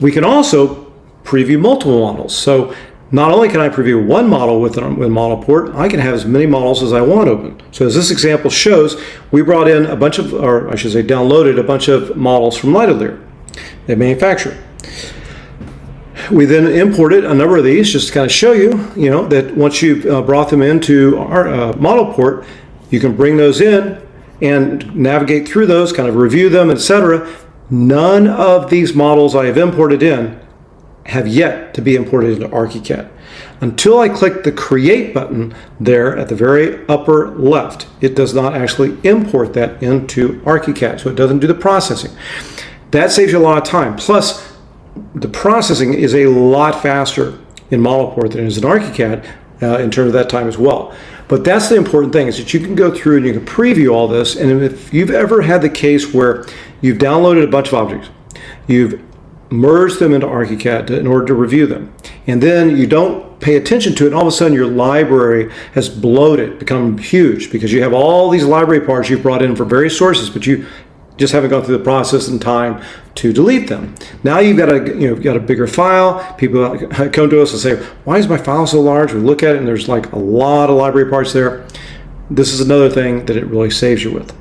We can also preview multiple models. So not only can I preview one model with model port, I can have as many models as I want open. So as this example shows, we brought in a bunch of, or I should say downloaded a bunch of models from Lightolayer, the manufacturer. We then imported a number of these just to kind of show you, that once you've brought them into our model port, you can bring those in and navigate through those, kind of review them, etc. None of these models I have imported in have yet to be imported into Archicad. Until I click the Create button there at the very upper left, it does not actually import that into Archicad, so it doesn't do the processing. That saves you a lot of time. Plus, the processing is a lot faster in Modelport than it is in Archicad in terms of that time as well. But that's the important thing, is that you can go through and you can preview all this. And if you've ever had the case where you've downloaded a bunch of objects, you've merged them into Archicad in order to review them, and then you don't pay attention to it, and all of a sudden your library has bloated, become huge, because you have all these library parts you've brought in from various sources, but you just haven't gone through the process in time to delete them. Now you've got a bigger file. People come to us and say, why is my file so large? We look at it and there's like a lot of library parts there. This is another thing that it really saves you with.